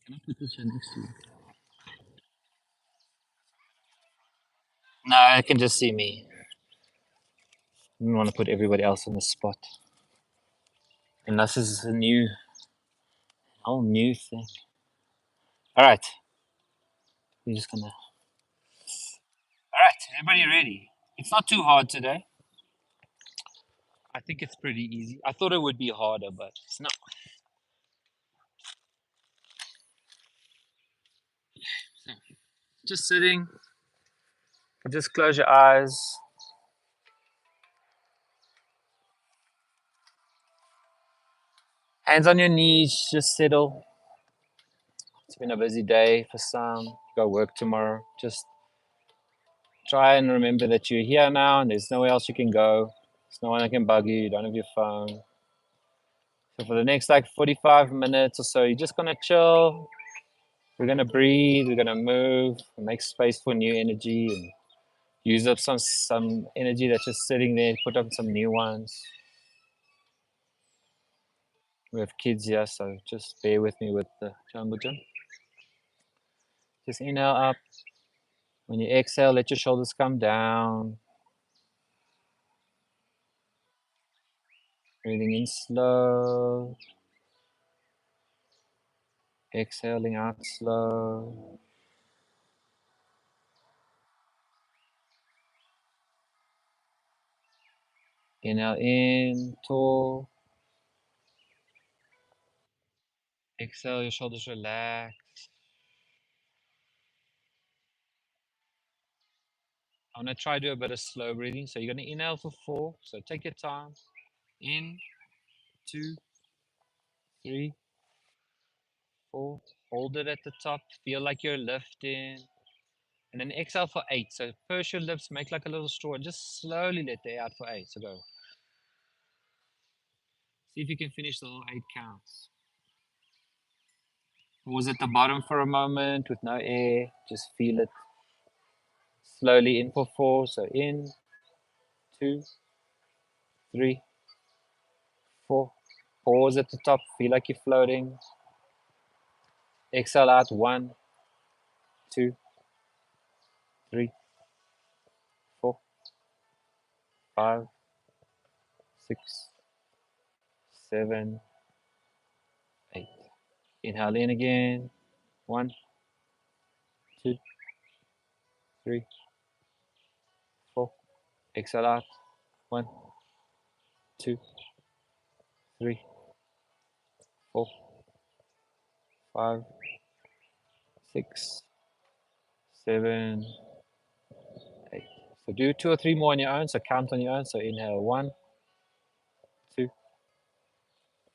Can I put this here next to you? No, I can just see me. I didn't want to put everybody else on the spot. And this is a whole new thing. All right, we're just gonna. All right, everybody ready? It's not too hard today. I think it's pretty easy. I thought it would be harder, but it's not. So, just sitting. Just close your eyes. Hands on your knees. Just settle. It's been a busy day for some. Go work tomorrow. Just try and remember that you're here now and there's nowhere else you can go. There's no one that can bug you. You don't have your phone. So for the next like 45 minutes or so, you're just gonna chill. We're gonna breathe. We're gonna move. Make space for new energy and use up some energy that's just sitting there. Put up some new ones. We have kids here, so just bear with me with the jungle gym. Just inhale up. When you exhale, let your shoulders come down. Breathing in slow. Exhaling out slow. Inhale in, tall. Exhale, your shoulders relax. I'm going to try to do a bit of slow breathing. So you're going to inhale for 4. So take your time. In, 2, 3, 4. Hold it at the top. Feel like you're lifting. And then exhale for 8. So purse your lips, make like a little straw, and just slowly let the air out for 8. So go. See if you can finish the whole 8 counts. Pause at the bottom for a moment with no air. Just feel it. Slowly in for 4. So in, 2, 3, 4. Pause at the top. Feel like you're floating. Exhale out. 1, 2, 3, 4, 5, 6, 7, 8. Inhale in again. 1, 2, 3, 4. Exhale out. 1, 2, 3, 4, 5, 6, 7, 8. So do 2 or 3 more on your own. So count on your own. So inhale 1, 2,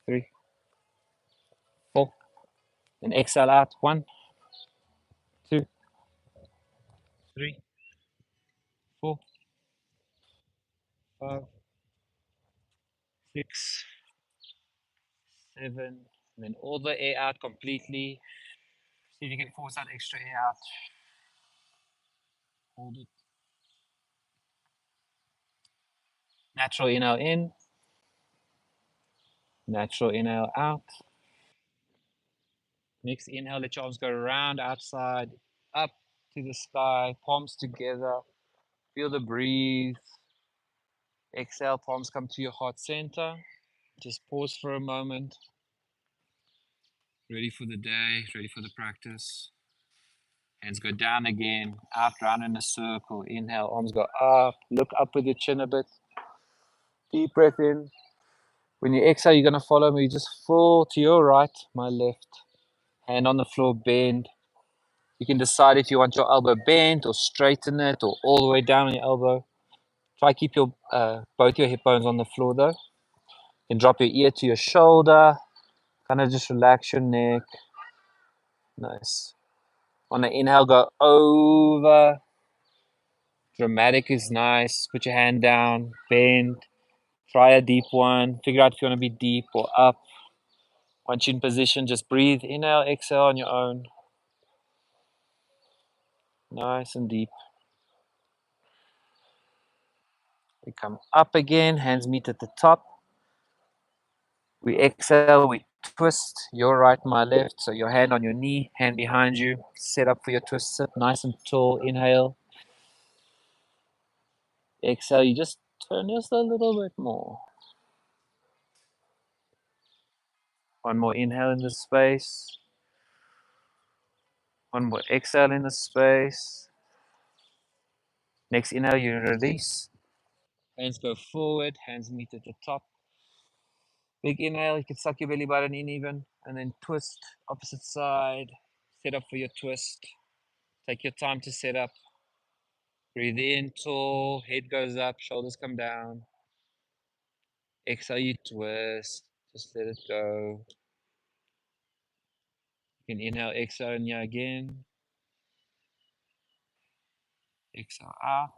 3, 4. Then exhale out 1, 2, 3, 4, 5, 6, 7. And then all the air out completely. See if you can force that extra air out. Hold it. Natural inhale in. Natural inhale out. Next inhale, let your arms go around, outside, up to the sky, palms together. Feel the breathe. Exhale, palms come to your heart center. Just pause for a moment. Ready for the day, ready for the practice. Hands go down again, out, round in a circle. Inhale, arms go up. Look up with your chin a bit. Deep breath in. When you exhale, you're going to follow me. Just full to your right, my left. Hand on the floor, bend. You can decide if you want your elbow bent or straighten it or all the way down on your elbow. Try keep your both your hip bones on the floor though. You can drop your ear to your shoulder. Kind of just relax your neck. Nice. On the inhale, go over. Dramatic is nice. Put your hand down, bend. Try a deep one. Figure out if you want to be deep or up. Once you're in position, just breathe. Inhale, exhale on your own. Nice and deep. We come up again. Hands meet at the top. We exhale. We twist, your right, my left. So your hand on your knee, hand behind you. Set up for your twist. Sit nice and tall. Inhale. Exhale. You just turn just a little bit more. One more inhale in the space. One more exhale in the space. Next inhale, you release. Hands go forward. Hands meet at the top. Big inhale. You can suck your belly button in even. And then twist opposite side. Set up for your twist. Take your time to set up. Breathe in tall, head goes up, shoulders come down. Exhale, you twist. Just let it go. You can inhale, exhale in here again. Exhale out.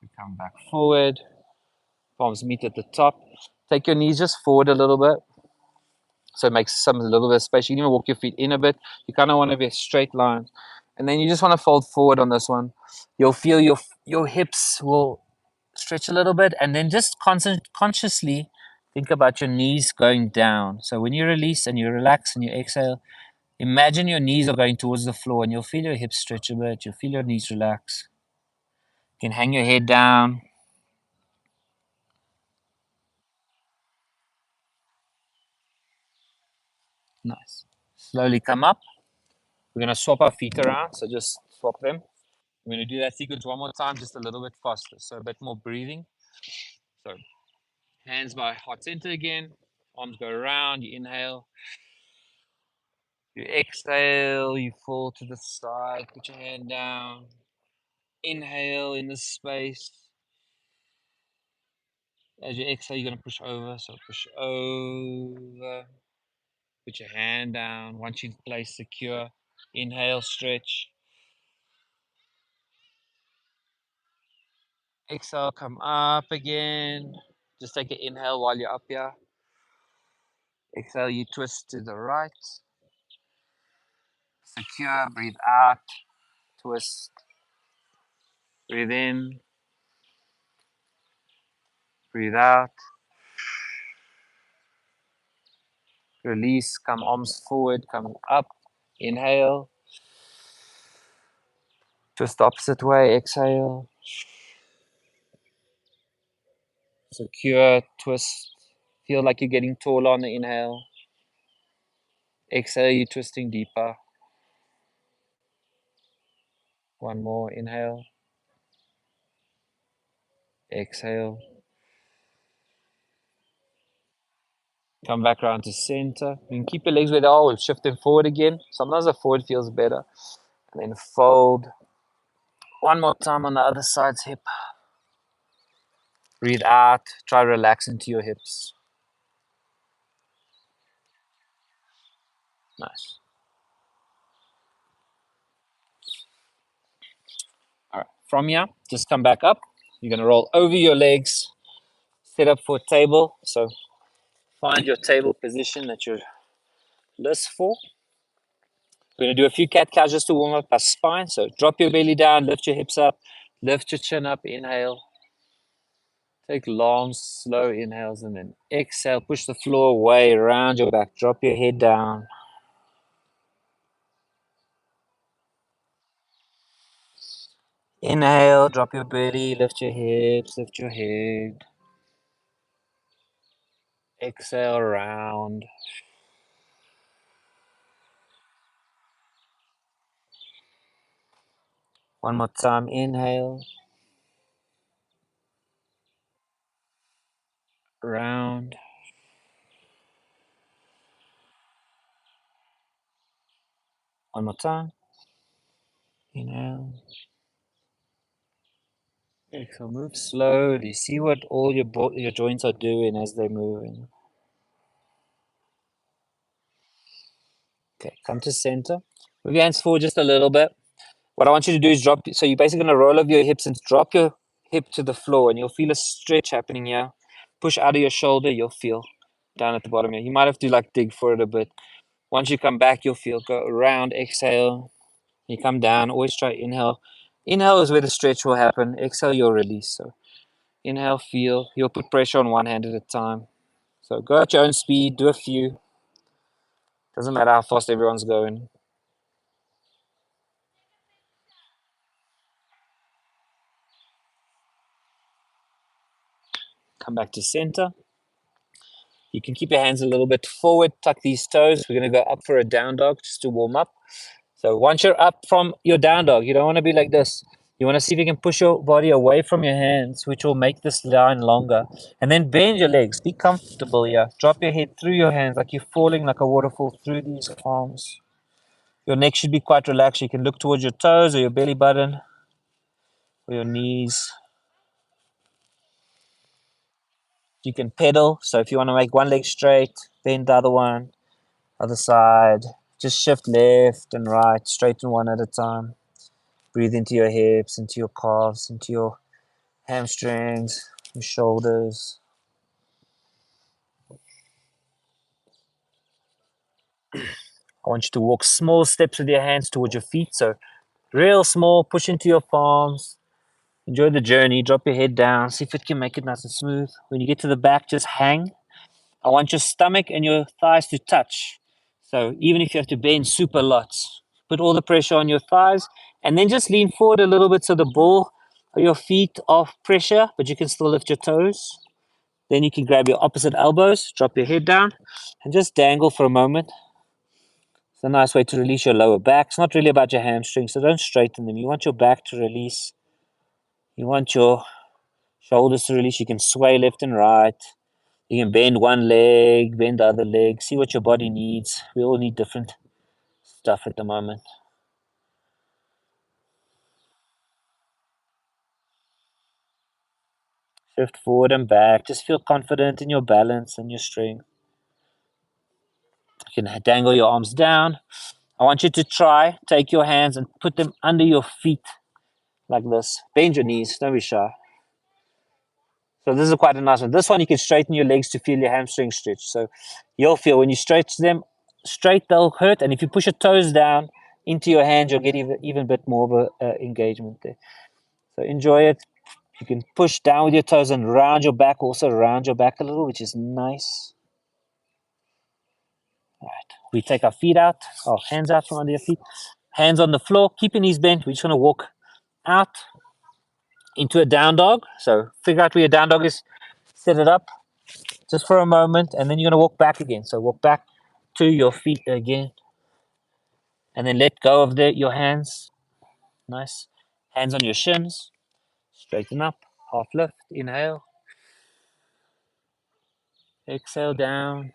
We come back forward. Palms meet at the top. Take your knees just forward a little bit. So it makes a little bit of space. You can even walk your feet in a bit. You kind of want to be a straight line. And then you just want to fold forward on this one. You'll feel your hips will stretch a little bit, and then just consciously think about your knees going down. So when you release and you relax and you exhale, imagine your knees are going towards the floor, and you'll feel your hips stretch a bit. You'll feel your knees relax. You can hang your head down. Nice. Slowly come up. We're going to swap our feet around, so just swap them. We're going to do that sequence one more time, just a little bit faster. So a bit more breathing. So hands by heart center again. Arms go around. You inhale. You exhale. You fall to the side. Put your hand down. Inhale in the space. As you exhale, you're going to push over. So push over. Put your hand down. Once you're in place, secure. Inhale, stretch. Exhale, come up again. Just take an inhale while you're up here. Exhale, you twist to the right. Secure, breathe out. Twist. Breathe in. Breathe out. Release, come arms forward, come up. Inhale. Twist opposite way, exhale. Secure, twist. Feel like you're getting taller on the inhale. Exhale, you're twisting deeper. One more, inhale. Exhale. Come back around to center. You can keep your legs where they are. We'll shift them forward again. Sometimes the forward feels better. And then fold. One more time on the other side's hip. Breathe out. Try to relax into your hips. Nice. All right. From here, just come back up. You're going to roll over your legs. Set up for table. So find your table position that you're list for. We're going to do a few cat cows just to warm up our spine. So drop your belly down, lift your hips up, lift your chin up, inhale. Take long, slow inhales and then exhale. Push the floor away around your back. Drop your head down. Inhale, drop your belly, lift your hips, lift your head. Exhale, round. One more time, inhale. Round. One more time. Inhale. Exhale, move slowly. See what all your joints are doing as they're moving. Okay, come to center. Move your hands forward just a little bit. What I want you to do is drop. So you're basically going to roll over your hips and drop your hip to the floor, and you'll feel a stretch happening here. Push out of your shoulder, you'll feel down at the bottom here. You might have to like dig for it a bit. Once you come back, you'll feel go around, exhale. You come down, always try inhale. Inhale is where the stretch will happen. Exhale, you'll release. So Inhale, feel. You'll put pressure on one hand at a time. So go at your own speed, do a few. Doesn't matter how fast everyone's going. Come back to center. You can keep your hands a little bit forward, tuck these toes. We're going to go up for a down dog just to warm up. So once you're up from your down dog, you don't want to be like this. You want to see if you can push your body away from your hands, which will make this line longer. And then bend your legs. Be comfortable here. Drop your head through your hands like you're falling like a waterfall through these arms. Your neck should be quite relaxed. You can look towards your toes or your belly button or your knees. You can pedal. So if you want to make one leg straight, bend the other one, other side. Just shift left and right, straighten one at a time. Breathe into your hips, into your calves, into your hamstrings, your shoulders. I want you to walk small steps with your hands towards your feet. So real small, push into your palms. Enjoy the journey. Drop your head down. See if it can make it nice and smooth. When you get to the back, just hang. I want your stomach and your thighs to touch. So even if you have to bend super lots, put all the pressure on your thighs and then just lean forward a little bit so the ball of your feet off pressure, but you can still lift your toes. Then you can grab your opposite elbows, drop your head down, and just dangle for a moment. It's a nice way to release your lower back. It's not really about your hamstrings, so don't straighten them. You want your back to release. You want your shoulders to release. You can sway left and right. You can bend one leg, bend the other leg. See what your body needs. We all need different stuff at the moment. Shift forward and back. Just feel confident in your balance and your strength. You can dangle your arms down. I want you to try, take your hands and put them under your feet like this. Bend your knees, don't be shy. So this is quite a nice one. This one you can straighten your legs to feel your hamstrings stretch. So you'll feel when you stretch them straight, they'll hurt. And if you push your toes down into your hands, you'll get even a bit more of a engagement there. So enjoy it. You can push down with your toes and round your back, also round your back a little, which is nice. All right. We take our feet out, our hands out from under your feet, hands on the floor, keeping knees bent. We're just going to walk out into a down dog. So figure out where your down dog is, set it up just for a moment, and then you're going to walk back again. So walk back to your feet again, and then let go of your hands. Nice. Hands on your shins. Straighten up. Half lift. Inhale. Exhale down.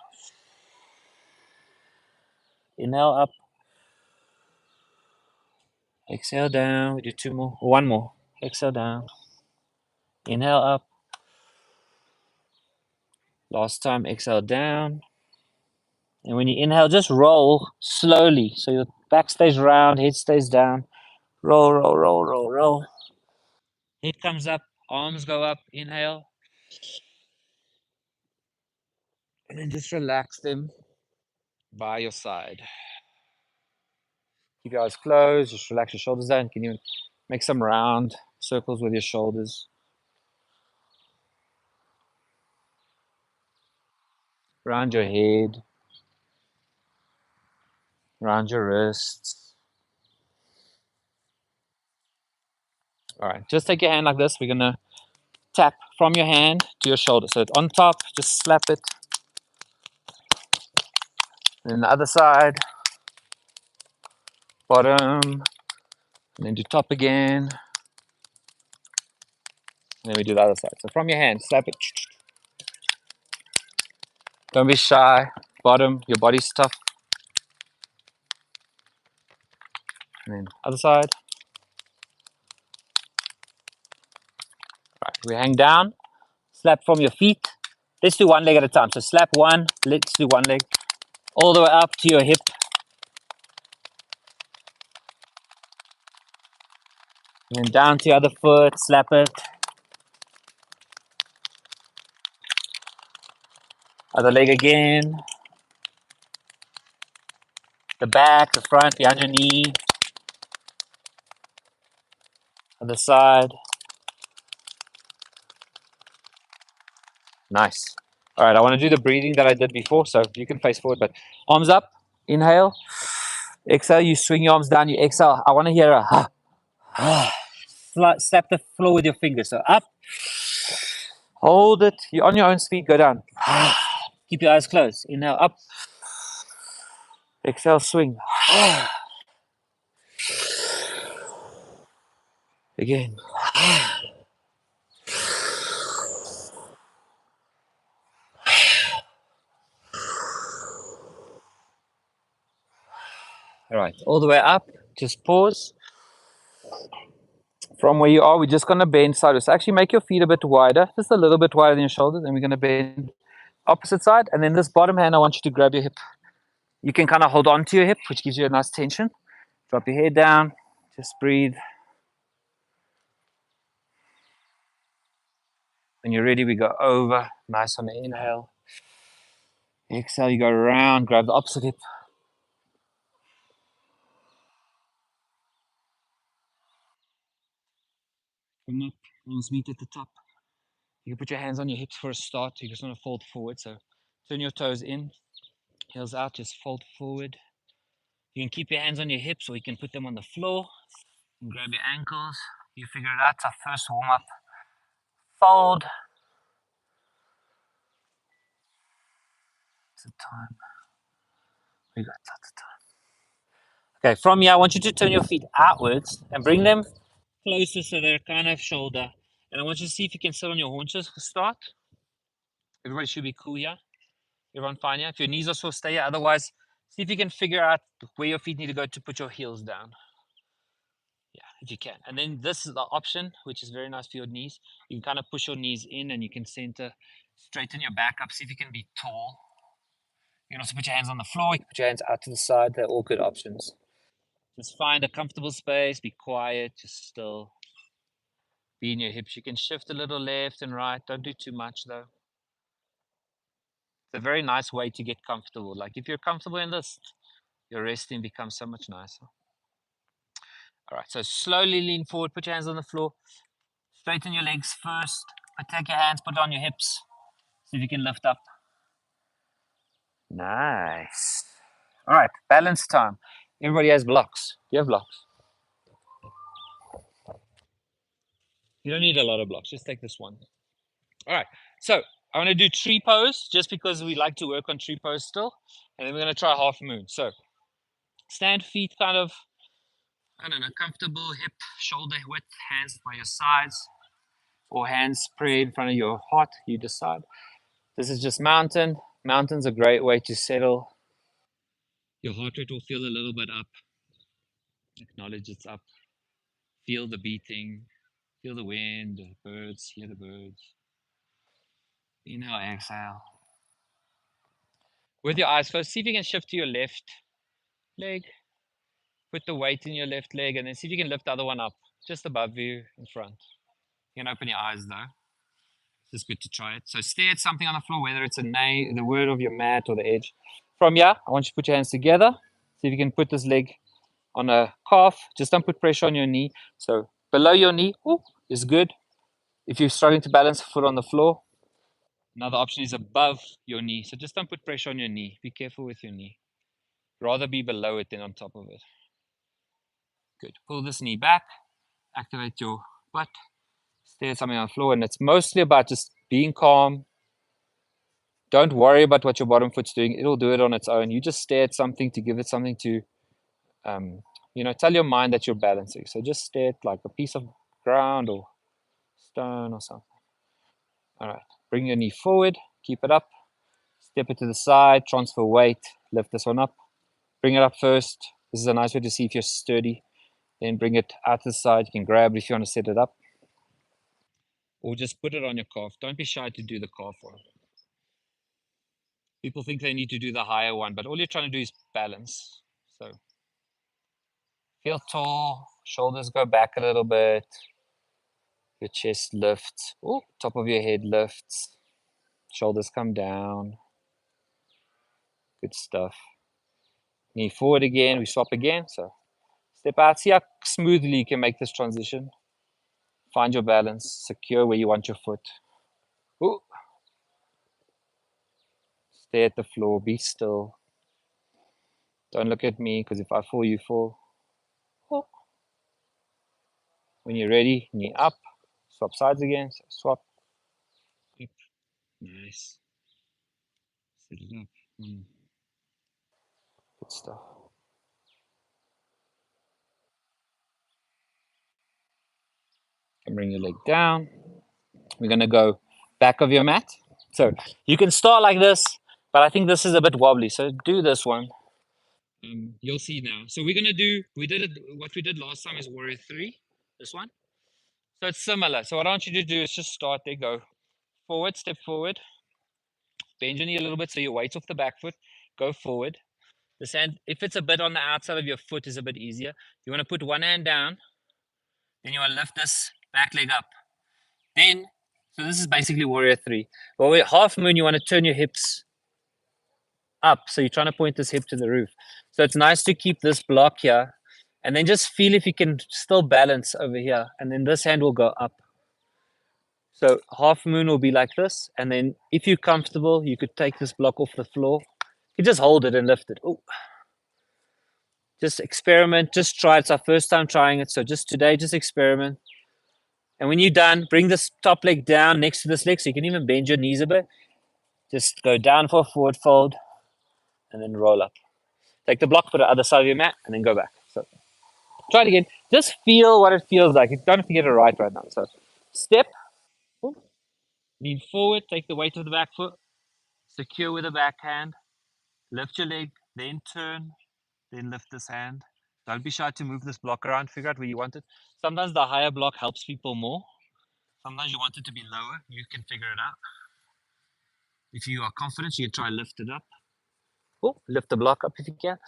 Inhale up. Exhale down. We do two more. One more. Exhale down. Inhale up. Last time. Exhale down. And when you inhale, just roll slowly. So your back stays round, head stays down. Roll, roll, roll, roll, roll. Head comes up, arms go up. Inhale. And then just relax them by your side. Keep your eyes closed. Just relax your shoulders down. Can you make some round circles with your shoulders? Round your head. Round your wrists. All right. Just take your hand like this. We're going to tap from your hand to your shoulder. So it's on top. Just slap it. And then the other side. Bottom. And then do top again. And then we do the other side. So from your hand, slap it. Don't be shy. Bottom, your body's tough. And then other side. Right. We hang down. Slap from your feet. Let's do one leg at a time. So slap one. Let's do one leg. All the way up to your hip. And then down to your other foot. Slap it. Other leg again. The back, the front, behind your knee. Other side. Nice. All right, I want to do the breathing that I did before, so you can face forward, but arms up, inhale, exhale, you swing your arms down, you exhale. I want to hear a slap the floor with your fingers. So up, hold it, you're on your own speed, go down. Keep your eyes closed. Inhale, up, exhale, swing. Again. All right, all the way up, just pause. From where you are, we're just going to bend sideways. So actually make your feet a bit wider, just a little bit wider than your shoulders, and we're going to bend opposite side. And then this bottom hand, I want you to grab your hip. You can kind of hold on to your hip, which gives you a nice tension. Drop your head down, just breathe. When you're ready, we go over. Nice on the inhale. Exhale, you go around, grab the opposite hip. Come up, arms meet at the top. You can put your hands on your hips for a start. You just want to fold forward. So turn your toes in, heels out, just fold forward. You can keep your hands on your hips or you can put them on the floor and grab your ankles. You figure it out. It's our first warm up. Fold. It's the time. We got lots of time. Okay, from here, I want you to turn your feet outwards and bring them closer so they're kind of shoulder. And I want you to see if you can sit on your haunches for start. Everybody should be cool here. Everyone fine here. If your knees are sore, stay here. Otherwise, see if you can figure out where your feet need to go to put your heels down. Yeah, if you can. And then this is the option, which is very nice for your knees. You can kind of push your knees in and you can center, straighten your back up. See if you can be tall. You can also put your hands on the floor. You can put your hands out to the side. They're all good options. Just find a comfortable space. Be quiet. Just still. Be in your hips. You can shift a little left and right. Don't do too much though. It's a very nice way to get comfortable. Like if you're comfortable in this, your resting becomes so much nicer. All right, so slowly lean forward. Put your hands on the floor. Straighten your legs first. But take your hands, put it on your hips. See if you can lift up. Nice. All right, balance time. Everybody has blocks. Do you have blocks? You don't need a lot of blocks. Just take this one. All right, so I want to do tree pose just because we like to work on tree pose still. And then we're going to try half moon. So stand feet kind of, I don't know, comfortable, hip, shoulder width, hands by your sides, or hands spread in front of your heart. You decide. This is just mountain. Mountain's a great way to settle. Your heart rate will feel a little bit up. Acknowledge it's up. Feel the beating. Feel the wind, the birds, hear the birds. Inhale, exhale. With your eyes closed, see if you can shift to your left leg. Put the weight in your left leg and then see if you can lift the other one up, just above you in front. You can open your eyes though. It's just good to try it. So stare at something on the floor, whether it's the word of your mat or the edge. From here, I want you to put your hands together. See if you can put this leg on a calf. Just don't put pressure on your knee. So below your knee is good. If you're struggling to balance a foot on the floor, another option is above your knee. So just don't put pressure on your knee. Be careful with your knee. Rather be below it than on top of it. Good. Pull this knee back. Activate your butt. Stare at something on the floor. And it's mostly about just being calm. Don't worry about what your bottom foot's doing. It'll do it on its own. You just stare at something to give it something to, tell your mind that you're balancing. So just stare at like a piece of ground or stone or something. All right. Bring your knee forward. Keep it up. Step it to the side. Transfer weight. Lift this one up. Bring it up first. This is a nice way to see if you're sturdy. Then bring it out to the side. You can grab it if you want to set it up. Or just put it on your calf. Don't be shy to do the calf one. People think they need to do the higher one, but all you're trying to do is balance. So feel tall, shoulders go back a little bit, your chest lifts, top of your head lifts, shoulders come down. Good stuff. Knee forward again, we swap again. So step out, see how smoothly you can make this transition. Find your balance, secure where you want your foot. Ooh. Stare at the floor. Be still. Don't look at me, because if I fall, you fall. Oh. When you're ready, knee up. Swap sides again. So swap. Up. Nice. Set it up. Good stuff. And bring your leg down. We're going to go back of your mat. So you can start like this, but I think this is a bit wobbly. So do this one. You'll see now. So we're going to do, what we did last time is warrior 3, this one. So it's similar. So what I want you to do is just start there, go forward, step forward, bend your knee a little bit so your weight's off the back foot, go forward. This hand, if it's a bit on the outside of your foot, is a bit easier. You want to put one hand down, then you want to lift this back leg up. Then, so this is basically warrior 3. Well, with half moon, you want to turn your hips up. So you're trying to point this hip to the roof. So it's nice to keep this block here, and then just feel if you can still balance over here, and then this hand will go up. So half moon will be like this, and then if you're comfortable, you could take this block off the floor. You just hold it and lift it. Oh, just experiment, just try it. It's our first time trying it, so just today, just experiment. And when you're done, bring this top leg down next to this leg, so you can even bend your knees a bit. Just go down for a forward fold, and then roll up. Take the block for the other side of your mat, and then go back. So try it again. Just feel what it feels like. You don't have to get it right now. So step, lean forward, take the weight of the back foot, secure with the backhand, lift your leg, then turn, then lift this hand. Don't be shy to move this block around, figure out where you want it. Sometimes the higher block helps people more. Sometimes you want it to be lower, you can figure it out. If you are confident, you can try lift it up. Oh, lift the block up if you can.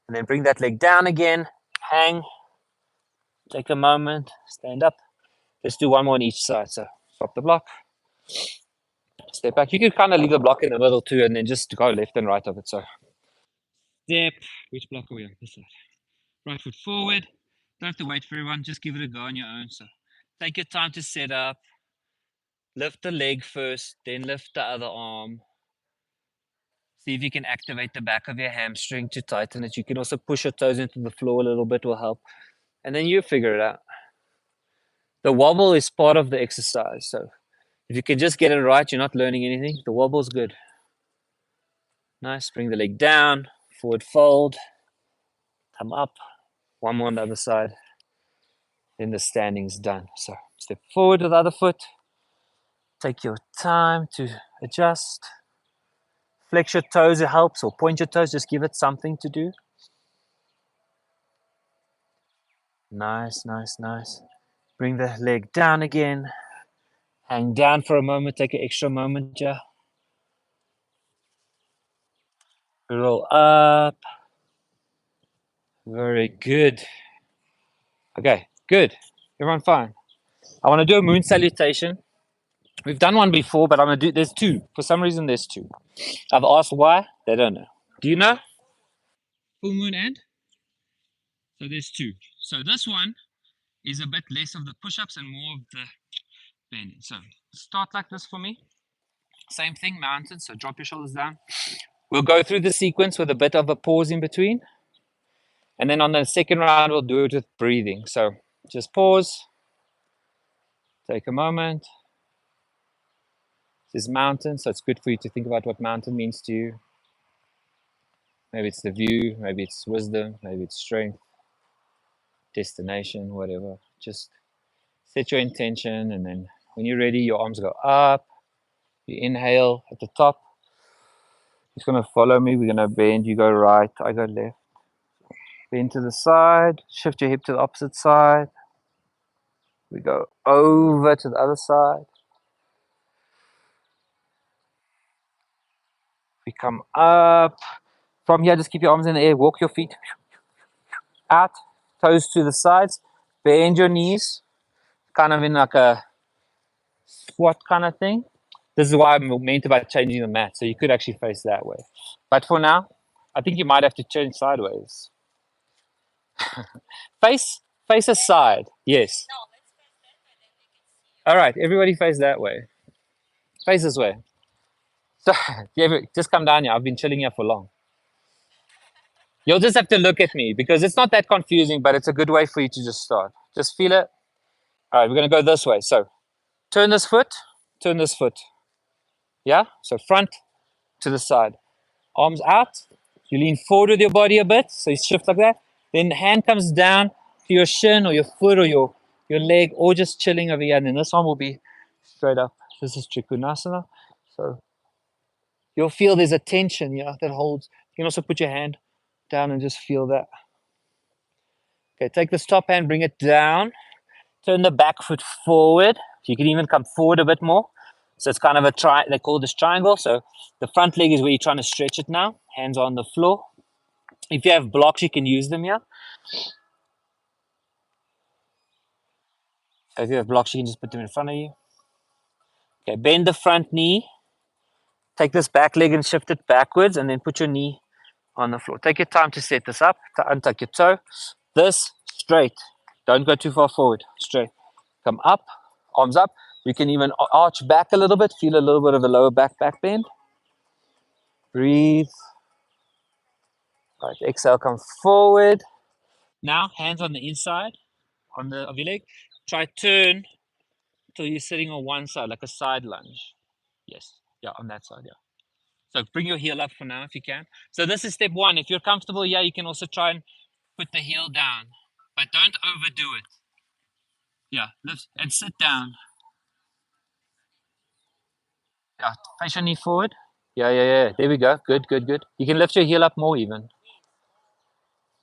And then bring that leg down again, hang, take a moment, stand up. Let's do one more on each side. So swap the block, step back. You can kind of leave the block in the middle too, and then just go left and right of it. So step, which block are we on? This side. Right foot forward. Don't have to wait for everyone, just give it a go on your own. So take your time to set up. Lift the leg first, then lift the other arm. See if you can activate the back of your hamstring to tighten it. You can also push your toes into the floor a little bit, will help. And then you figure it out. The wobble is part of the exercise. So if you can just get it right, you're not learning anything. The wobble is good. Nice. Bring the leg down, forward fold, come up. One more on the other side. Then the standing's done. So step forward with the other foot. Take your time to adjust. Flex your toes, it helps, or point your toes, just give it something to do. Nice, nice, nice. Bring the leg down again. Hang down for a moment, take an extra moment here. Roll up. Very good. Okay, good. Everyone fine? I want to do a moon salutation. We've done one before, but I'm going to do, there's 2. For some reason, there's 2. I've asked why, they don't know. Do you know? Full moon and? So there's 2. So this one is a bit less of the push-ups and more of the bending. So start like this for me. Same thing, mountain. So drop your shoulders down. We'll go through the sequence with a bit of a pause in between. And then on the second round, we'll do it with breathing. So just pause. Take a moment. This is mountain, so it's good for you to think about what mountain means to you. Maybe it's the view, maybe it's wisdom, maybe it's strength, destination, whatever. Just set your intention, and then when you're ready, your arms go up. You inhale at the top. Just going to follow me. We're going to bend. You go right, I go left. Bend to the side. Shift your hip to the opposite side. We go over to the other side. We come up. From here, just keep your arms in the air. Walk your feet out. Toes to the sides. Bend your knees. Kind of in like a squat kind of thing. This is why I'm meant about changing the mat. So you could actually face that way. But for now, I think you might have to turn sideways. Face aside. Yes. All right, everybody face that way. Face this way. So just come down here. I've been chilling here for long. You'll just have to look at me because it's not that confusing, but it's a good way for you to just start. Just feel it. All right, we're going to go this way. So turn this foot, turn this foot. Yeah? So front to the side. Arms out. You lean forward with your body a bit. So you shift like that. Then hand comes down to your shin or your foot or your leg or just chilling over here. And then this one will be straight up. This is Trikonasana. So you'll feel there's a tension, that holds. You can also put your hand down and just feel that. Okay, take this top hand, bring it down. Turn the back foot forward. You can even come forward a bit more. So it's kind of a they call this triangle. So the front leg is where you're trying to stretch it now. Hands on the floor. If you have blocks, you can use them here. If you have blocks, you can just put them in front of you. Okay, bend the front knee. Take this back leg and shift it backwards, and then put your knee on the floor. Take your time to set this up. To untuck your toe. This straight. Don't go too far forward. Straight. Come up. Arms up. You can even arch back a little bit. Feel a little bit of a lower back bend. Breathe. Right. Exhale. Come forward. Now, hands on the inside of your leg. Try turn till you're sitting on one side, like a side lunge. Yes. Yeah, on that side. Yeah. So bring your heel up for now if you can. So this is step one. If you're comfortable, you can also try and put the heel down, but don't overdo it. Yeah, lift and sit down. Yeah, face your knee forward. Yeah. There we go. Good. You can lift your heel up more even.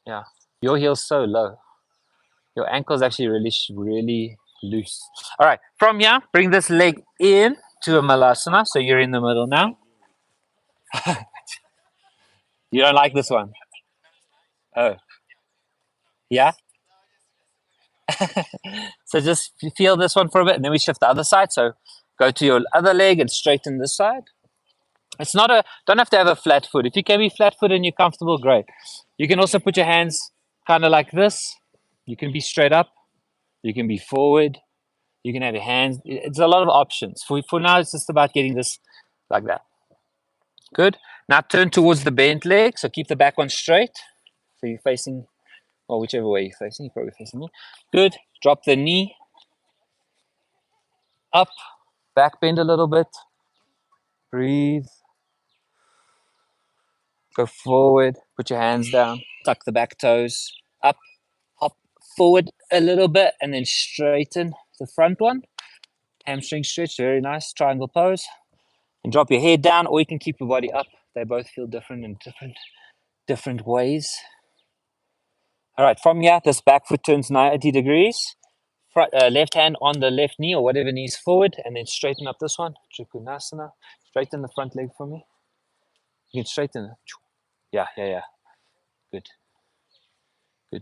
Yeah, your heel's so low. Your ankle's actually really loose. All right, from here, bring this leg in to a malasana. So you're in the middle now. You don't like this one? Oh, yeah. So just feel this one for a bit, and then we shift the other side. So go to your other leg and straighten this side. It's not don't have to have a flat foot. If you can be flat foot and you're comfortable, great. You can also put your hands kind of like this. You can be straight up. You can be forward. You can have your hands. It's a lot of options. For now, it's just about getting this like that. Good. Now turn towards the bent leg. So keep the back one straight. So you're facing, or whichever way you're facing, you're probably facing me. Good. Drop the knee up. Back bend a little bit. Breathe. Go forward. Put your hands down. Tuck the back toes. Up. Hop forward a little bit and then straighten the front one. Hamstring stretch. Very nice. Triangle pose. And drop your head down, or you can keep your body up. They both feel different in different ways. All right, from here, this back foot turns 90 degrees. Left hand on the left knee or whatever knees forward, and then straighten up this one. Trikonasana. Straighten the front leg for me. You can straighten it. Yeah. Good. You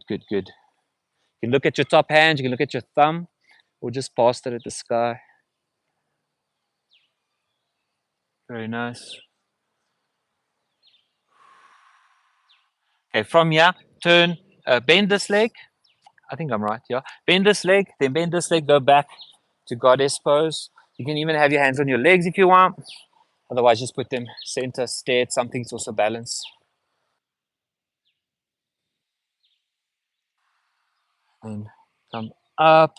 can look at your top hand, you can look at your thumb, or just pass it at the sky. Very nice. Okay, from here, turn, bend this leg. I think I'm right, yeah. Bend this leg, then bend this leg, go back to goddess pose. You can even have your hands on your legs if you want. Otherwise, just put them center, stare at something to also balance. And come up.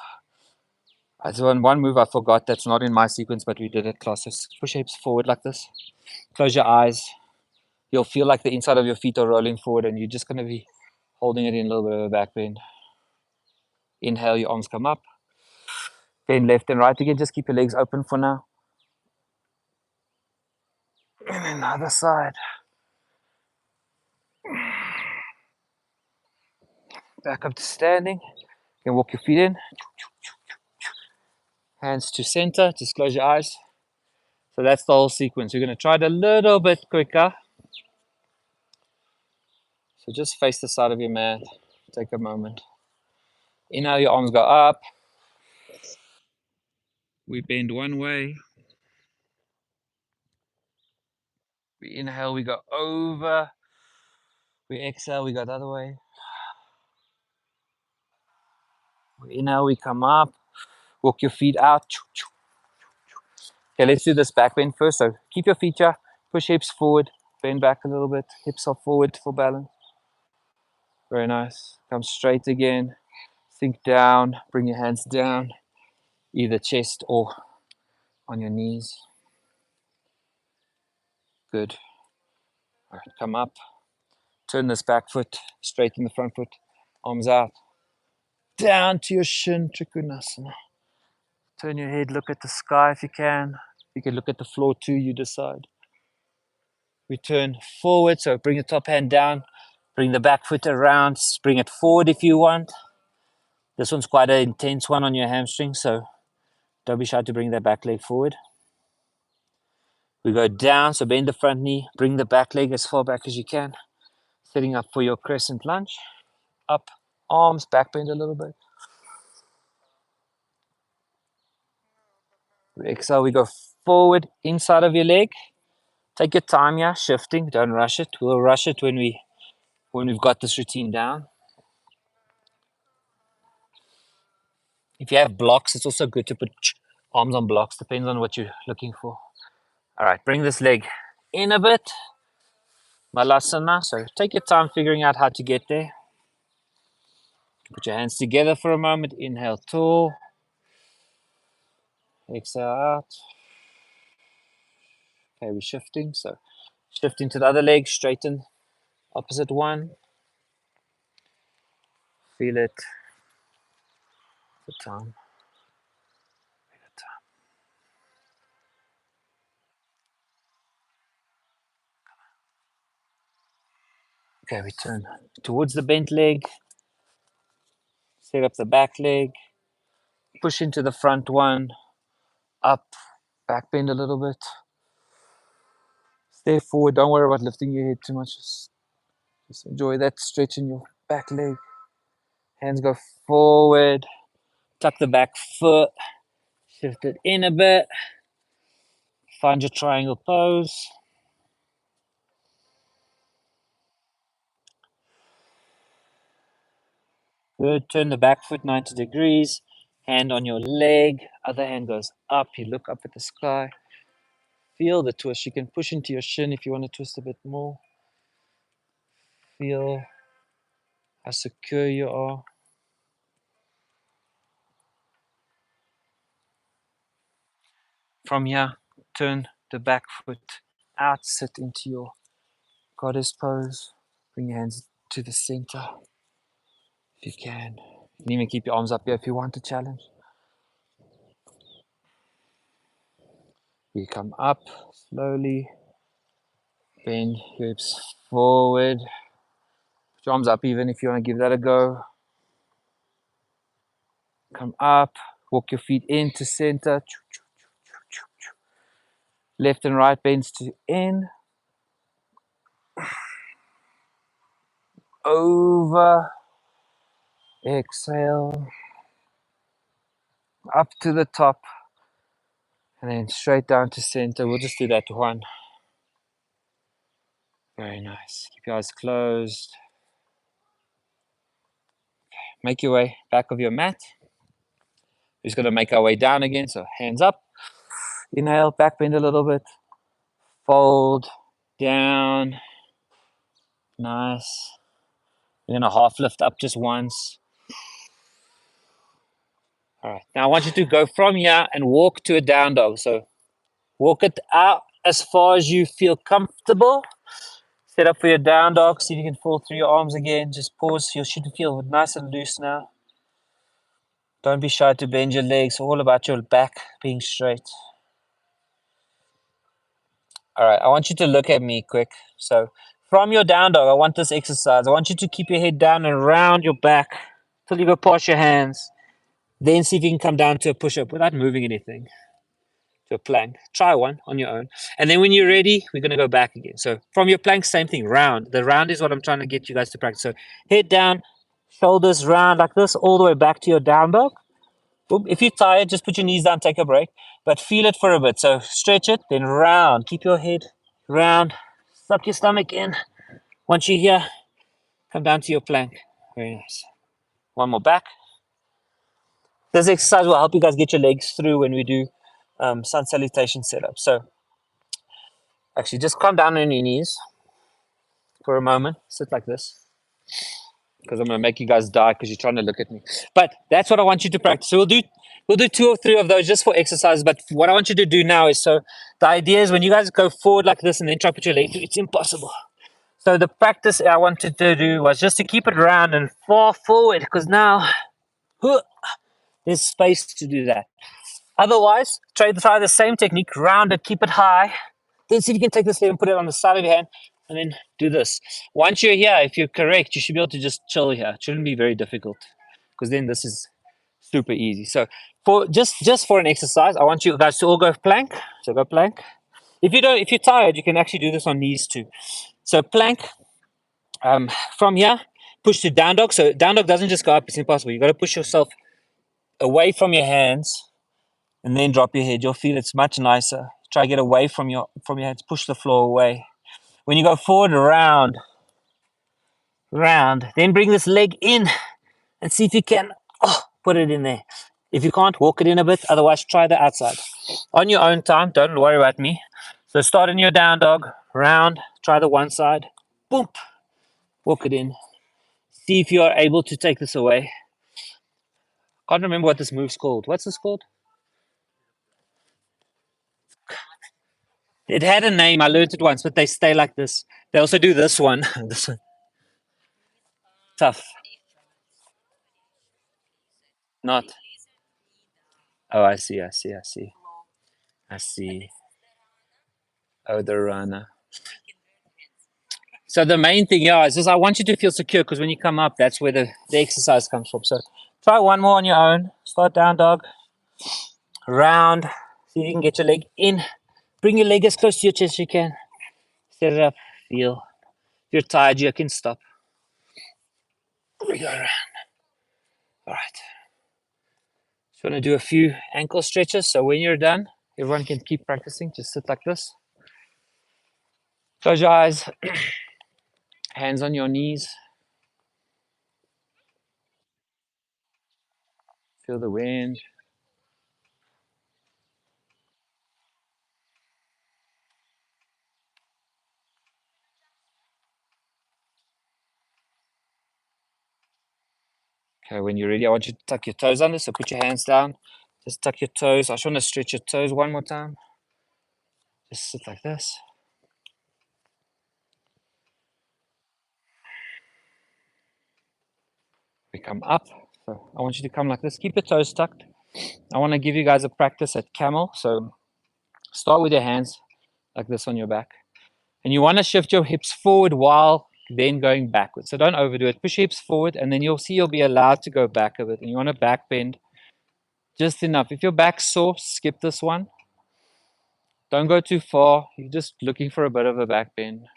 There's one move I forgot that's not in my sequence, but we did it classes. Push hips forward like this. Close your eyes. You'll feel like the inside of your feet are rolling forward, and you're just going to be holding it in a little bit of a back bend. Inhale, your arms come up. Bend left and right again. Just keep your legs open for now. And then the other side. Back up to standing. You can walk your feet in. Hands to center. Just close your eyes. So that's the whole sequence. We're going to try it a little bit quicker. So just face the side of your mat. Take a moment. Inhale, your arms go up. We bend one way. We inhale, we go over. We exhale, we go the other way. We inhale, we come up. Walk your feet out. Okay, let's do this back bend first. So keep your feet here. Push hips forward, bend back a little bit, hips are forward for balance. Very nice. Come straight again, sink down, bring your hands down, either chest or on your knees. Good. All right, come up, turn this back foot, straighten the front foot, arms out, down to your shin, Trikonasana. Turn your head, look at the sky if you can. You can look at the floor too, you decide. We turn forward, so bring the top hand down, bring the back foot around, bring it forward if you want. This one's quite an intense one on your hamstring, so don't be shy to bring that back leg forward. We go down, so bend the front knee, bring the back leg as far back as you can, setting up for your crescent lunge. Up, arms, back bend a little bit. We exhale, we go forward, inside of your leg. Take your time here, shifting, don't rush it. We'll rush it when we've got this routine down. If you have blocks, it's also good to put arms on blocks, depends on what you're looking for. All right, bring this leg in a bit. Malasana, so take your time figuring out how to get there. Put your hands together for a moment, inhale tall. Exhale out. Okay, we're shifting, so shifting to the other leg, straighten, opposite one. Feel it. The time. Okay, we turn towards the bent leg. Set up the back leg. Push into the front one. Up. Back bend a little bit. Stay forward. Don't worry about lifting your head too much. Just enjoy that stretch in your back leg. Hands go forward. Tuck the back foot. Shift it in a bit. Find your triangle pose. Good. Turn the back foot 90 degrees. Hand on your leg. Other hand goes up. You look up at the sky. Feel the twist. You can push into your shin if you want to twist a bit more. Feel how secure you are. From here, turn the back foot out. Sit into your goddess pose. Bring your hands to the center if you can. You can even keep your arms up here if you want a challenge. You come up slowly. Bend your hips forward. Put your arms up even if you want to give that a go. Come up. Walk your feet into center. Left and right bends to in. Over. Exhale. Up to the top. And then straight down to center. We'll just do that one. Very nice. Keep your eyes closed. Make your way back of your mat. We're just going to make our way down again. So hands up. Inhale, back bend a little bit. Fold. Down. Nice. We're going to half lift up just once. All right. Now I want you to go from here and walk to a down dog. So walk it out as far as you feel comfortable. Set up for your down dog. See if you can fall through your arms again. Just pause. You should feel nice and loose now. Don't be shy to bend your legs. All about your back being straight. All right. I want you to look at me quick. So from your down dog, I want this exercise. I want you to keep your head down and round your back till you go past your hands. Then see if you can come down to a push-up without moving anything. To a plank. Try one on your own. And then when you're ready, we're going to go back again. So from your plank, same thing, round. The round is what I'm trying to get you guys to practice. So head down, shoulders round like this, all the way back to your down dog. Boom. If you're tired, just put your knees down, take a break. But feel it for a bit. So stretch it, then round. Keep your head round. Suck your stomach in. Once you're here, come down to your plank. Very nice. One more back. This exercise will help you guys get your legs through when we do sun salutation setup. So Actually, just calm down on your knees for a moment. Sit like this. Because I'm going to make you guys die because you're trying to look at me. But that's what I want you to practice. So we'll do 2 or 3 of those just for exercise. But what I want you to do now is, so the idea is when you guys go forward like this and then try to put your leg through, it's impossible. So the practice I wanted to do was just to keep it round and far forward, because now there's space to do that. Otherwise, try the same technique, round it, keep it high. Then see if you can take this leg and put it on the side of your hand, and then do this. Once you're here, if you're correct, you should be able to just chill here. It shouldn't be very difficult, because then this is super easy. So for just for an exercise, I want you guys to all go plank. So go plank. If you're tired, you can actually do this on knees too. So plank. From here, push to down dog. So down dog doesn't just go up; it's impossible. You got to push yourself away from your hands, and then drop your head. You'll feel it's much nicer. Try to get away from your hands. Push the floor away. When you go forward, round, then bring this leg in and see if you can put it in there. If you can't, walk it in a bit. Otherwise, try the outside. On your own time, don't worry about me. So start in your down dog, round, try the one side, boom, walk it in. See if you are able to take this away. Can't remember what this move's called. What's this called? It had a name. I learned it once, but they stay like this. They also do this one. This one. Tough. Not. Oh, I see. I see. I see. I see. Oh, the runner. So the main thing, yeah, is just I want you to feel secure, because when you come up, that's where the exercise comes from. So try one more on your own. Start down dog. Round. See if you can get your leg in. Bring your leg as close to your chest as you can. Set it up. Feel. If you're tired, you can stop. We go around. All right. Just want to do a few ankle stretches. So when you're done, everyone can keep practicing. Just sit like this. Close your eyes. Hands on your knees. Feel the wind. Okay, when you're ready, I want you to tuck your toes under. So put your hands down. Just tuck your toes. I just want to stretch your toes one more time. Just sit like this. We come up. So I want you to come like this. Keep your toes tucked. I want to give you guys a practice at camel. So start with your hands like this on your back. And you want to shift your hips forward while then going backwards. So don't overdo it. Push your hips forward, and then you'll see you'll be allowed to go back a bit. And you want to back bend just enough. If your back's sore, skip this one. Don't go too far. You're just looking for a bit of a back bend.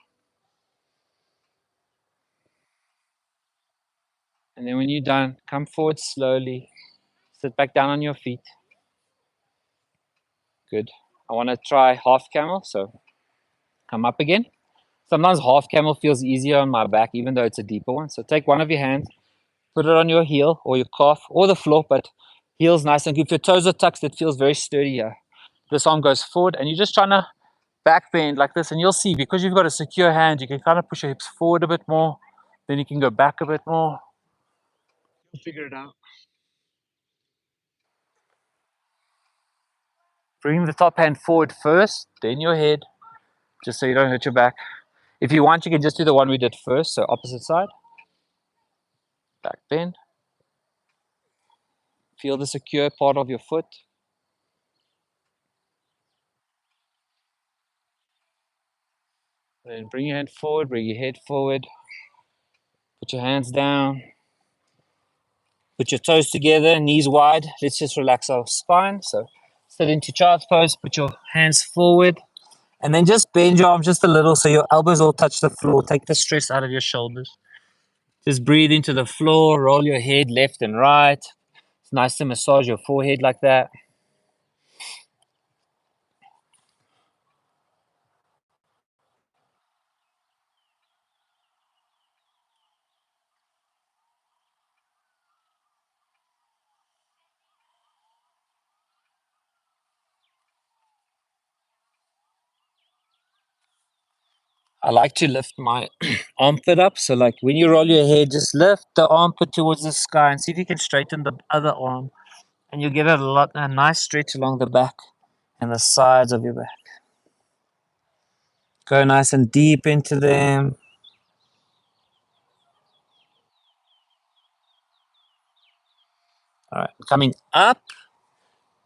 And then when you're done, come forward slowly. Sit back down on your feet. Good. I want to try half camel. So come up again. Sometimes half camel feels easier on my back, even though it's a deeper one. So take one of your hands, put it on your heel or your calf or the floor, but heel's nice and good. If your toes are tucked, it feels very sturdy here. This arm goes forward, and you're just trying to back bend like this, and you'll see, because you've got a secure hand, you can kind of push your hips forward a bit more, then you can go back a bit more. You'll figure it out. Bring the top hand forward first, then your head, just so you don't hurt your back. If you want, you can just do the one we did first, so opposite side. Back bend. Feel the secure part of your foot. Then bring your hand forward, bring your head forward. Put your hands down. Put your toes together, knees wide. Let's just relax our spine. So sit into child's pose, put your hands forward, and then just bend your arms just a little so your elbows all touch the floor. Take the stress out of your shoulders. Just breathe into the floor, roll your head left and right. It's nice to massage your forehead like that. I like to lift my armpit up. So like when you roll your head, just lift the armpit towards the sky and see if you can straighten the other arm. And you'll get a nice stretch along the back and the sides of your back. Go nice and deep into them. All right, coming up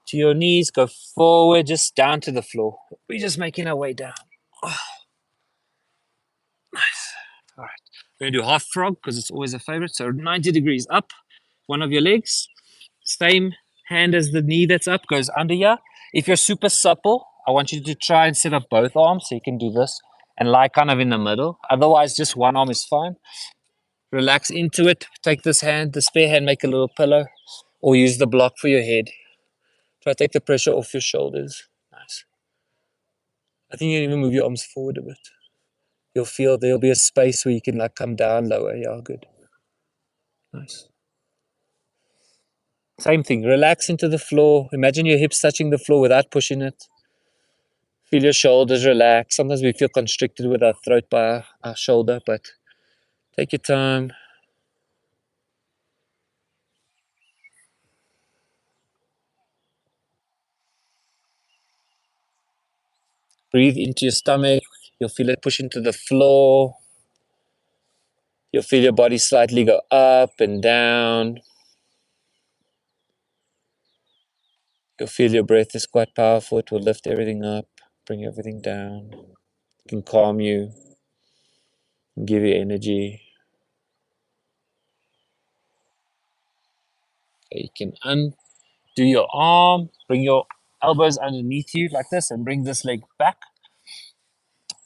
to your knees, go forward, just down to the floor. We're just making our way down. Oh, nice. All right, we're gonna do half frog because it's always a favorite. So 90 degrees up, one of your legs. Same hand as the knee that's up goes under here. If you're super supple, I want you to try and set up both arms so you can do this and lie kind of in the middle. Otherwise, just one arm is fine. Relax into it. Take this hand, the spare hand, make a little pillow, or use the block for your head. Try to take the pressure off your shoulders. Nice. I think you can even move your arms forward a bit. You'll feel there'll be a space where you can like come down lower. Yeah, good. Nice. Same thing. Relax into the floor. Imagine your hips touching the floor without pushing it. Feel your shoulders relax. Sometimes we feel constricted with our throat by our shoulder, but take your time. Breathe into your stomach. You'll feel it push into the floor. You'll feel your body slightly go up and down. You'll feel your breath is quite powerful. It will lift everything up, bring everything down. It can calm you, and give you energy. You can undo your arm, bring your elbows underneath you like this, and bring this leg back.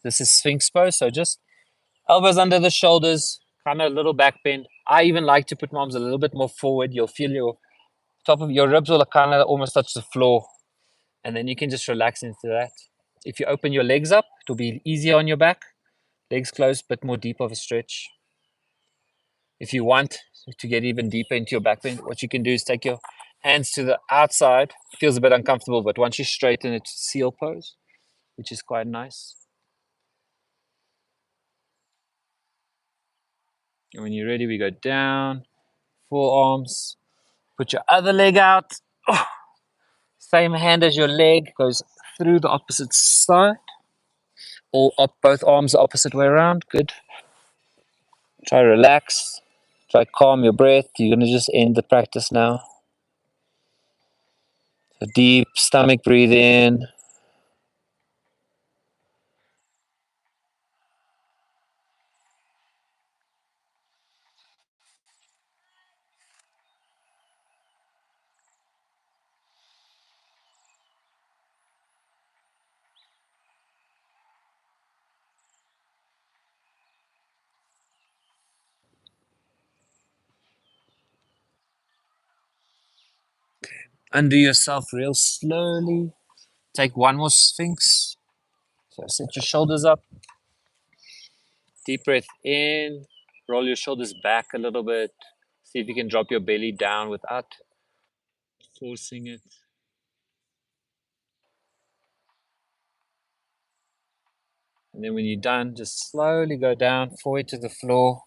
This is Sphinx pose. So just elbows under the shoulders, kind of a little back bend. I even like to put my arms a little bit more forward. You'll feel your top of your ribs will kind of almost touch the floor. And then you can just relax into that. If you open your legs up, it'll be easier on your back. Legs closed, but more deep of a stretch. If you want to get even deeper into your back bend, what you can do is take your hands to the outside. It feels a bit uncomfortable, but once you straighten it, seal pose, which is quite nice. And when you're ready, we go down, forearms. Put your other leg out. Oh, same hand as your leg goes through the opposite side. Or up both arms the opposite way around. Good. Try relax. Try calm your breath. You're going to just end the practice now. So deep stomach breathe in. Undo yourself real slowly. Take one more sphinx. So set your shoulders up. Deep breath in. Roll your shoulders back a little bit. See if you can drop your belly down without forcing it. And then when you're done, just slowly go down forward to the floor.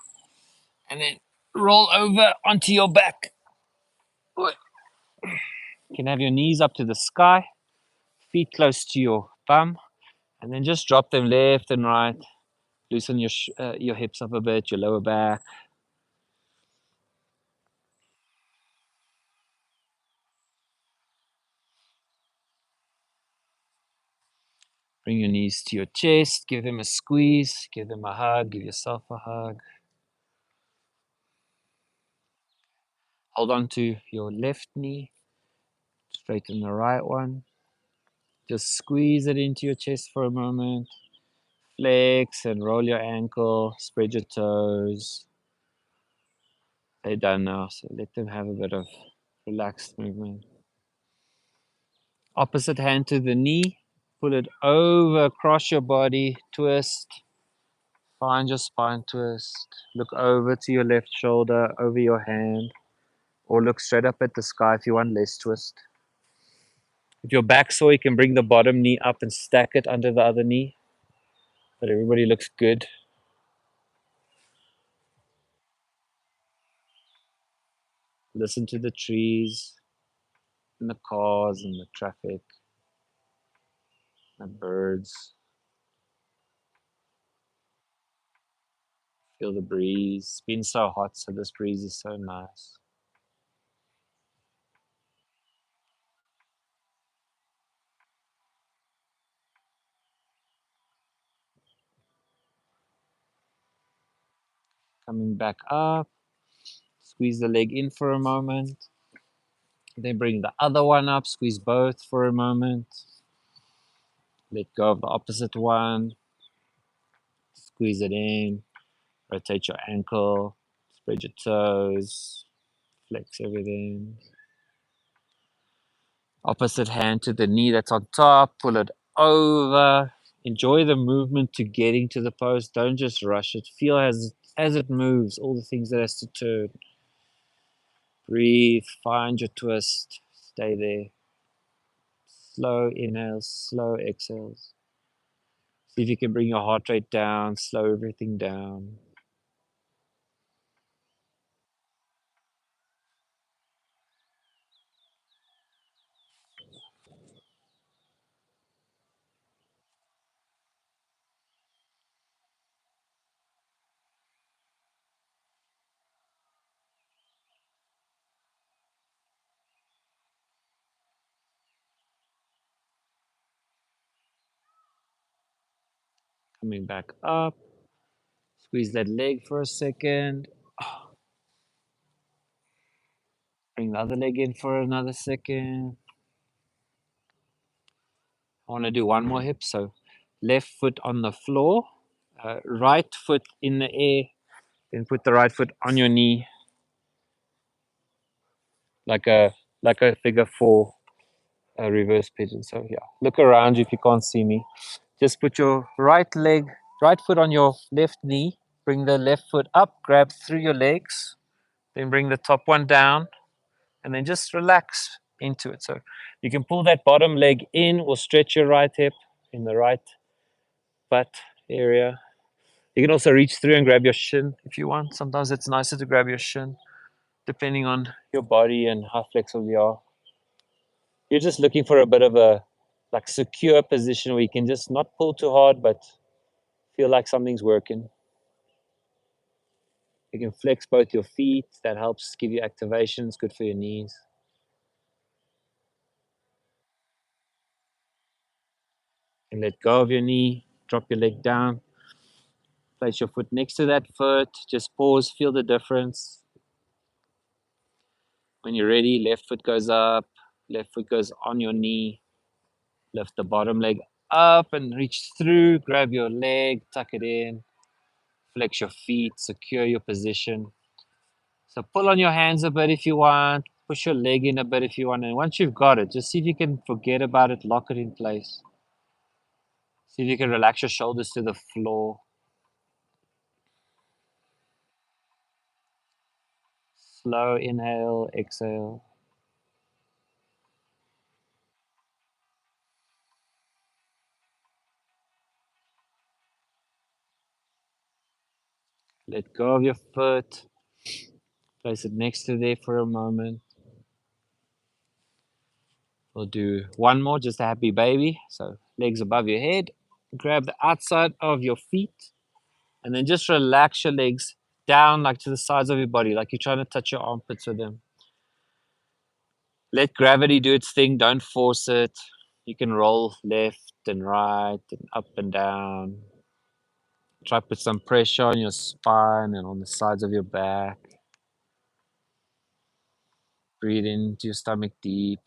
And then roll over onto your back. You can have your knees up to the sky, feet close to your bum, and then just drop them left and right. Loosen your hips up a bit, your lower back. Bring your knees to your chest, give them a squeeze, give them a hug, give yourself a hug. Hold on to your left knee, straighten the right one. Just squeeze it into your chest for a moment. Flex and roll your ankle, spread your toes. They're done now, so let them have a bit of relaxed movement. Opposite hand to the knee, pull it over across your body, twist. Find your spine twist. Look over to your left shoulder, over your hand, or look straight up at the sky if you want less twist. If your back sore, you can bring the bottom knee up and stack it under the other knee. But everybody looks good. Listen to the trees and the cars and the traffic, the birds. Feel the breeze. It's been so hot, so this breeze is so nice. Coming back up, squeeze the leg in for a moment. Then bring the other one up, squeeze both for a moment. Let go of the opposite one. Squeeze it in. Rotate your ankle. Spread your toes. Flex everything. Opposite hand to the knee that's on top. Pull it over. Enjoy the movement to getting to the post. Don't just rush it. Feel as it moves, all the things that has to turn. Breathe. Find your twist. Stay there. Slow inhales, slow exhales. See if you can bring your heart rate down, slow everything down. Coming back up. Squeeze that leg for a second. Bring the other leg in for another second. I want to do one more hip. So left foot on the floor, right foot in the air, then put the right foot on your knee like a figure four, a reverse pigeon. So yeah, look around you if you can't see me. Just put your right foot on your left knee. Bring the left foot up, grab through your legs, then bring the top one down, and then just relax into it. So you can pull that bottom leg in or stretch your right hip in the right butt area. You can also reach through and grab your shin if you want. Sometimes it's nicer to grab your shin, depending on your body and how flexible you are. You're just looking for a bit of a like secure position where you can just not pull too hard, but feel like something's working. You can flex both your feet. That helps give you activation. It's good for your knees. And let go of your knee. Drop your leg down. Place your foot next to that foot. Just pause. Feel the difference. When you're ready, left foot goes up. Left foot goes on your knee. Lift the bottom leg up and reach through. Grab your leg. Tuck it in. Flex your feet. Secure your position. So pull on your hands a bit if you want. Push your leg in a bit if you want. And once you've got it, just see if you can forget about it. Lock it in place. See if you can relax your shoulders to the floor. Slow inhale, exhale. Let go of your foot. Place it next to there for a moment. We'll do one more, just a happy baby. So legs above your head. Grab the outside of your feet. And then just relax your legs down like to the sides of your body, like you're trying to touch your armpits with them. Let gravity do its thing. Don't force it. You can roll left and right and up and down. Try to put some pressure on your spine and on the sides of your back. Breathe into your stomach deep.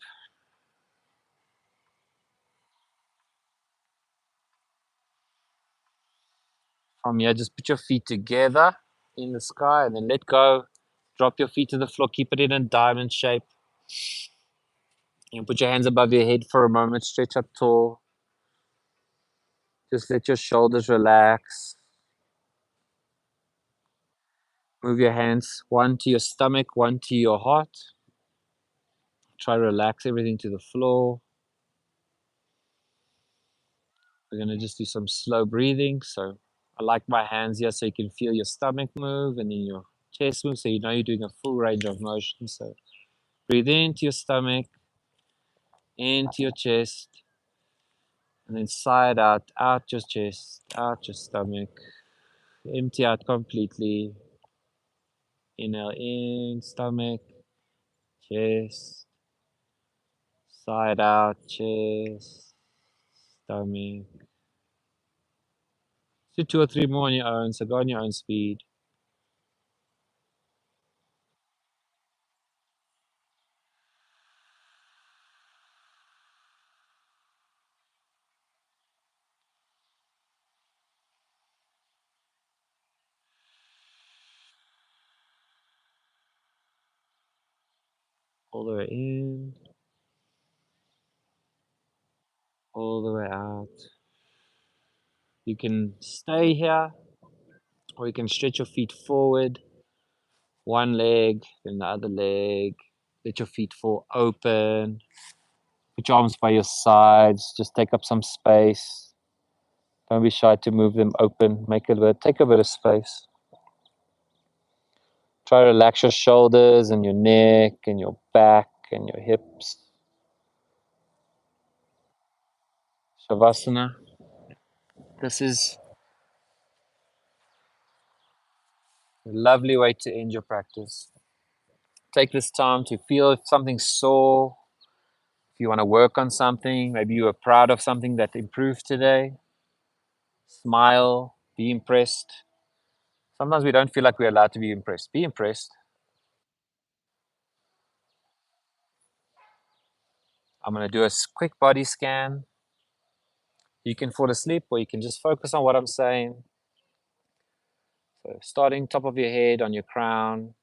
From here, just put your feet together in the sky and then let go. Drop your feet to the floor. Keep it in a diamond shape. And put your hands above your head for a moment. Stretch up tall. Just let your shoulders relax. Move your hands, one to your stomach, one to your heart. Try to relax everything to the floor. We're going to just do some slow breathing. So I like my hands here so you can feel your stomach move and then your chest move, so you know you're doing a full range of motion. So breathe into your stomach, into your chest, and then side out, out your chest, out your stomach. Empty out completely. Inhale in, stomach, chest, side out, chest, stomach. Do 2 or 3 more on your own, so go on your own speed. All the way in, all the way out. You can stay here, or you can stretch your feet forward, one leg, then the other leg. Let your feet fall open. Put your arms by your sides. Just take up some space. Don't be shy to move them open. Take a bit of space. Try to relax your shoulders and your neck and your back and your hips. Shavasana. This is a lovely way to end your practice. Take this time to feel if something's sore, if you want to work on something, maybe you are proud of something that improved today. Smile, be impressed. Sometimes we don't feel like we're allowed to be impressed. Be impressed. I'm going to do a quick body scan. You can fall asleep or you can just focus on what I'm saying. So starting top of your head on your crown,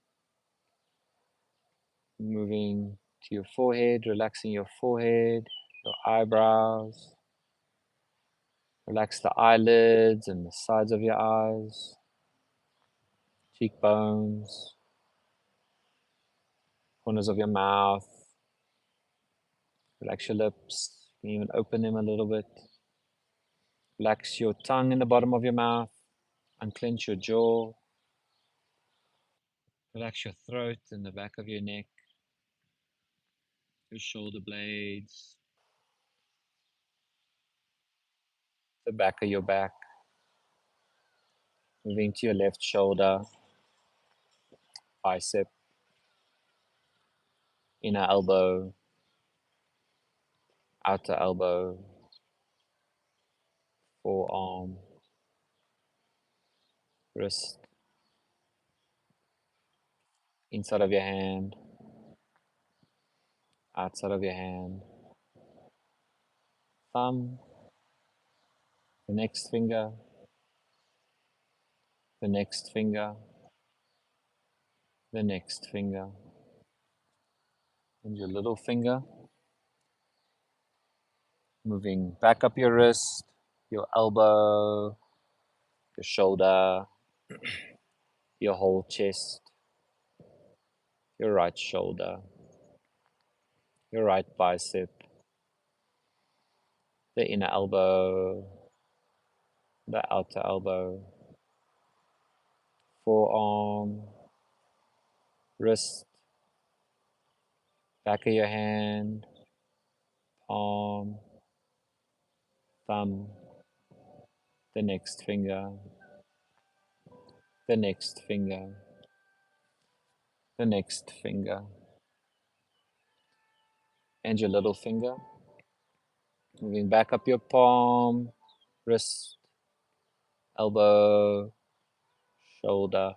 moving to your forehead, relaxing your forehead, your eyebrows. Relax the eyelids and the sides of your eyes, cheekbones, corners of your mouth. Relax your lips. You can even open them a little bit. Relax your tongue in the bottom of your mouth. Unclench your jaw. Relax your throat and the back of your neck, your shoulder blades, the back of your back. Moving to your left shoulder, bicep, inner elbow, outer elbow, forearm, wrist, inside of your hand, outside of your hand, thumb, the next finger, the next finger, the next finger, and your little finger. Moving back up your wrist, your elbow, your shoulder, your whole chest, your right shoulder, your right bicep, the inner elbow, the outer elbow, forearm, wrist, back of your hand, palm, thumb, the next finger, the next finger, the next finger, and your little finger. Moving back up your palm, wrist, elbow, shoulder,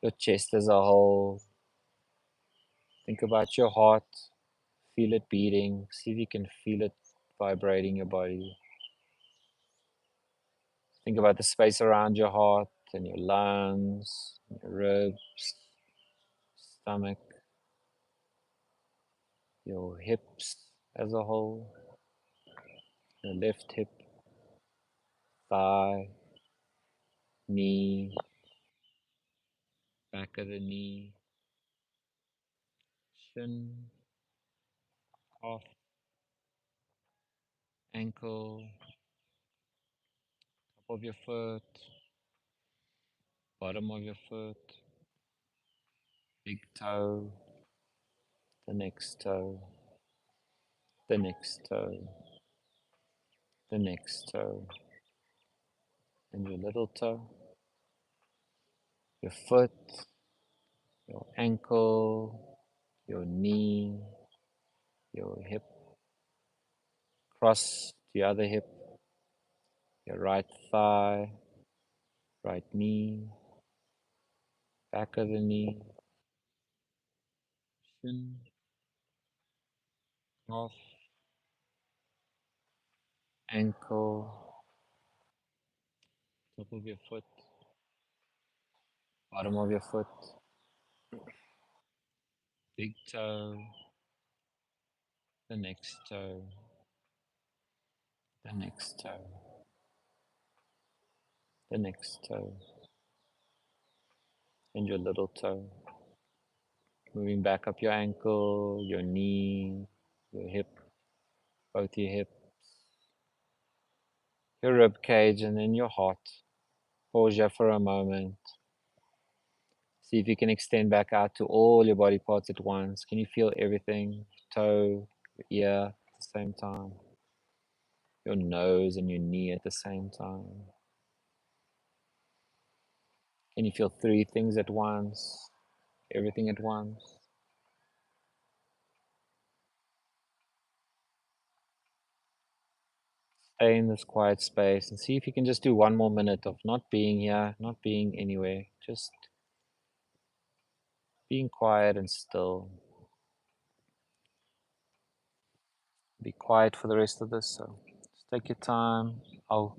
your chest as a whole. Think about your heart, feel it beating, see if you can feel it vibrating your body. Think about the space around your heart and your lungs, your ribs, stomach, your hips as a whole, your left hip, thigh, knee, back of the knee, shin, calf, ankle, top of your foot, bottom of your foot, big toe, the next toe, the next toe, the next toe, and your little toe, your foot, your ankle, your knee, your hip, cross the other hip, your right thigh, right knee, back of the knee, shin, off, ankle, top of your foot, bottom of your foot, big toe, the next toe, the next toe, the next toe, and your little toe. Moving back up your ankle, your knee, your hip, both your hips, your rib cage, and then your heart. Pause here for a moment. See if you can extend back out to all your body parts at once. Can you feel everything? Toe, your ear at the same time. Your nose and your knee at the same time. Can you feel three things at once? Everything at once? Stay in this quiet space and see if you can just do 1 more minute of not being here, not being anywhere, just being quiet and still. Be quiet for the rest of this, so just take your time. I'll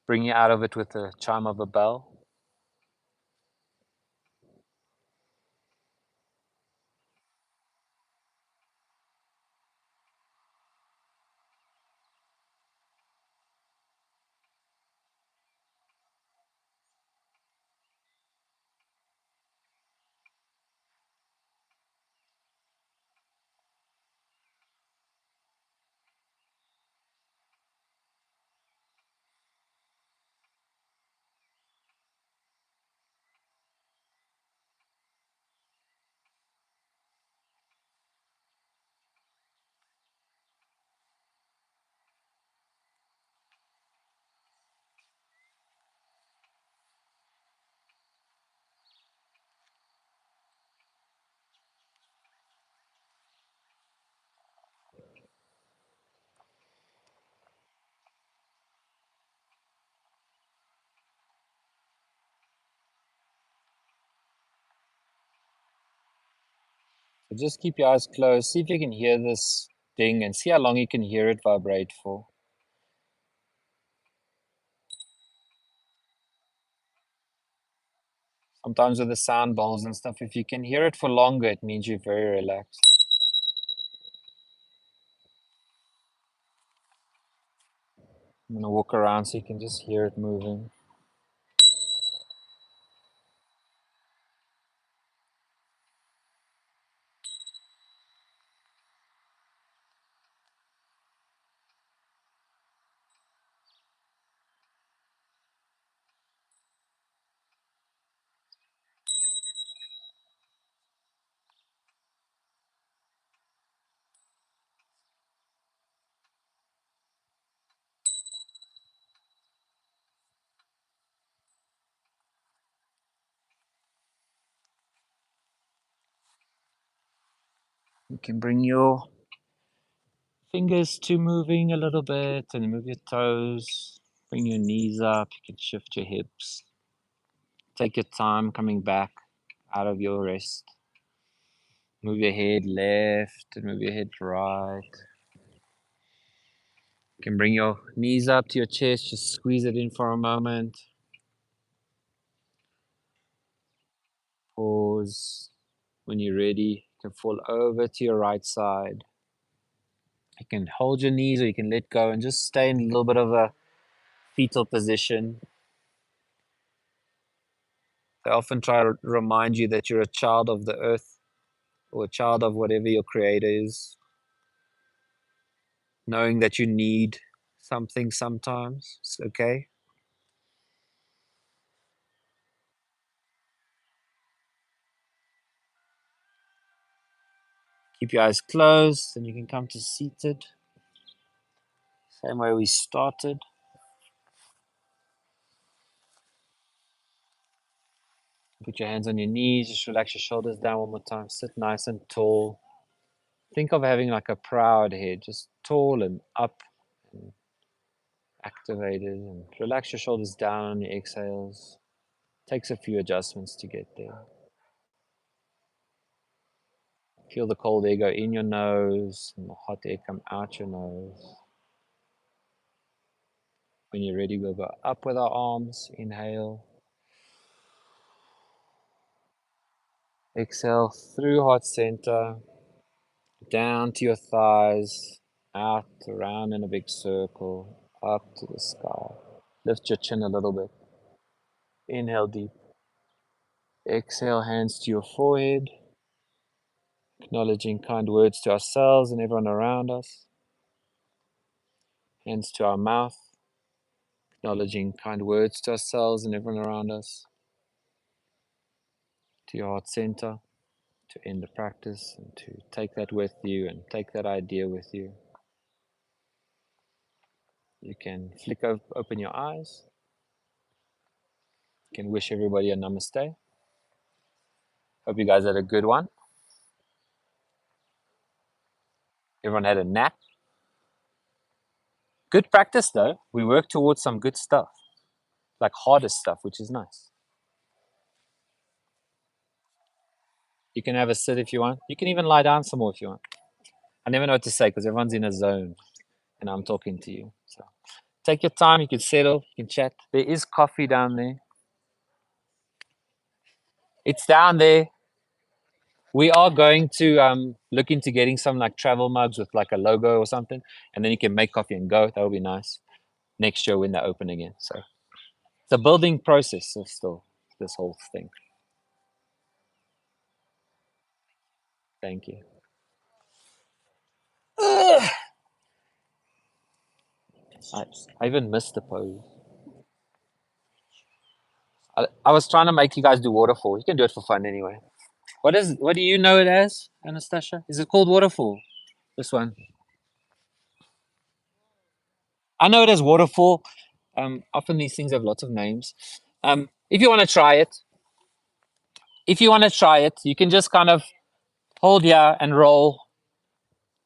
bring you out of it with the chime of a bell. So just keep your eyes closed. See if you can hear this ding and see how long you can hear it vibrate for. Sometimes with the sound bowls and stuff, if you can hear it for longer, it means you're very relaxed. I'm going to walk around so you can just hear it moving. You can bring your fingers to moving a little bit and move your toes. Bring your knees up. You can shift your hips. Take your time coming back out of your rest. Move your head left and move your head right. You can bring your knees up to your chest. Just squeeze it in for a moment. Pause. When you're ready, you can fall over to your right side. You can hold your knees or you can let go and just stay in a little bit of a fetal position. They often try to remind you that you're a child of the earth or a child of whatever your creator is. knowing that you need something sometimes. It's okay. Keep your eyes closed, and you can come to seated. Same way we started. Put your hands on your knees, just relax your shoulders down one more time. Sit nice and tall. Think of having like a proud head, just tall and up and activated. And relax your shoulders down on your exhales. Takes a few adjustments to get there. Feel the cold air go in your nose and the hot air come out your nose. When you're ready, we'll go up with our arms. Inhale. Exhale through heart center, down to your thighs, out, around in a big circle, up to the sky. Lift your chin a little bit. Inhale deep. Exhale, hands to your forehead, acknowledging kind words to ourselves and everyone around us. Hands to our mouth, acknowledging kind words to ourselves and everyone around us. To your heart center, to end the practice and to take that with you and take that idea with you. You can open your eyes. You can wish everybody a namaste. Hope you guys had a good one. Everyone had a nap. Good practice though. We work towards some good stuff, like harder stuff, which is nice. You can have a sit if you want. You can even lie down some more if you want. I never know what to say because everyone's in a zone and I'm talking to you. So take your time. You can settle. You can chat. There is coffee down there. It's down there. We are going to look into getting some like travel mugs with like a logo or something, and then you can make coffee and go. That would be nice next year when they're open again. So it's a building process of still this whole thing. Thank you. I, I even missed the pose. I was trying to make you guys do waterfall. You can do it for fun anyway. What do you know it as, Anastasia? Is it called waterfall? This one. I know it as waterfall. Often these things have lots of names. If you want to try it, you can just kind of hold here and roll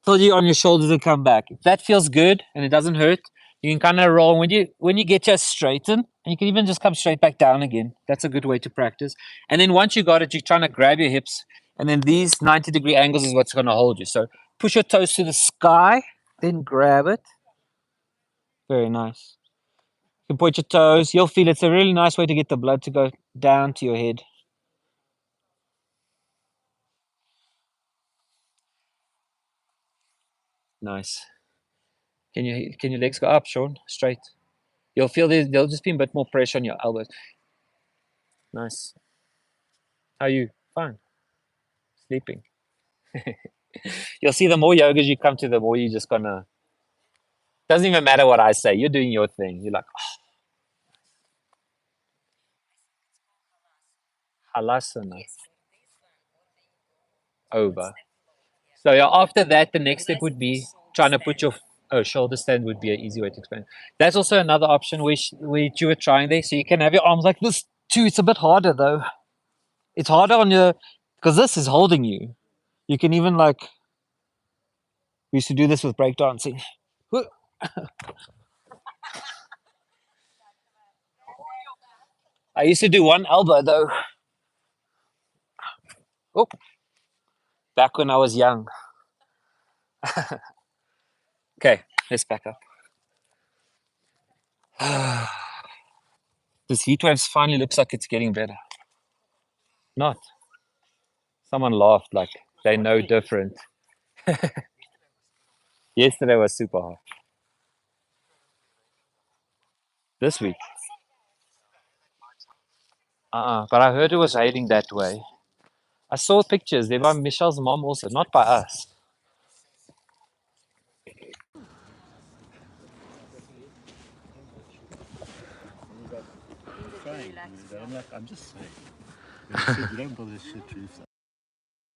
till you on your shoulders and come back. If that feels good and it doesn't hurt, you can kind of roll. When you get your straighten, and you can even just come straight back down again. That's a good way to practice. And then once you got it, you're trying to grab your hips, and then these 90-degree angles is what's going to hold you. So push your toes to the sky, then grab it. Very nice. You can point your toes. You'll feel it's a really nice way to get the blood to go down to your head. Nice. Can your legs go up, Sean? Straight. You'll feel there'll just be a bit more pressure on your elbows. Nice. How are you? Fine. Sleeping. You'll see the more yogas you come to, the more you just gonna. Doesn't even matter what I say. You're doing your thing. You're like, oh, halasana over. So yeah, after that, the next step would be trying to put your shoulder stand would be an easy way to explain. That's also another option which you were trying there. So you can have your arms like this too. It's a bit harder though. It's harder on your because this is holding you. You can even like we used to do this with breakdancing. I used to do one elbow though. Oh, back when I was young. Okay, let's back up. This heat wave finally looks like it's getting better. Not. Someone laughed like they know different. Yesterday was super hot. This week. But I heard it was raining that way. I saw pictures. They're by Michelle's mom also, not by us. trying. relax. I'm like, I'm just saying. You said you don't build this shit to